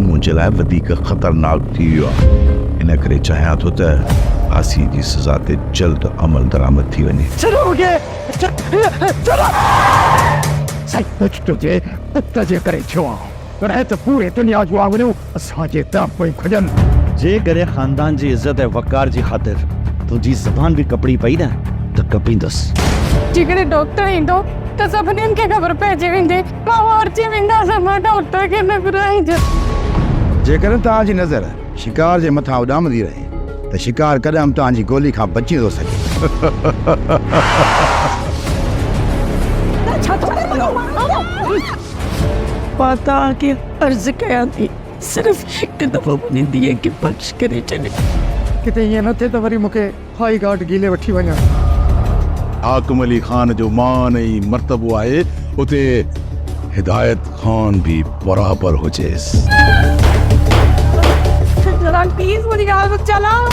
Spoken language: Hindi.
मुंहिंजे लाइ वधीक ख़तरनाक थी वियो आहे इन करे चाहियां थो त फांसी जी सज़ा ते जल्द अमल दरामद थी वञे तुंहिंजे पुट जे करे थियो आहे तॾहिं त पूरे दुनिया जूं आङुरियूं असांजे तरफ़ पई खुॼनि जेकॾहिं ख़ानदान जी इज़त ऐं वक़ार जी ख़ातिर तुंहिंजी ज़बान बि कपड़ी पई न त कपींदुसि जेकॾहिं डॉक्टर ईंदो त सभिनीनि खे ख़बर पइजी वेंदी मां अची वेंदासीं मां डॉक्टर खे न घुराईंदसि जेकॾहिं तव्हांजी नज़र शिकार जे मथां उॾामंदी रहे त शिकार कॾहिं तव्हांजी गोली खां बची थो सघे मां तव्हांखे अर्ज़ु कयां थी सिर्फ़ हिकु दफ़ो मुंहिंजी धीअ खे बख़्श करे छॾे किथे ईअं न थिए त वरी मूंखे हाई गार्ड गीले वठी वञा हाकिम अली खान जो मान ऐं मर्तबो आहे उते हिदायत खान भी बराबर हुजेसि जरा प्लीज़ मुंहिंजी ॻाल्हि चलाओ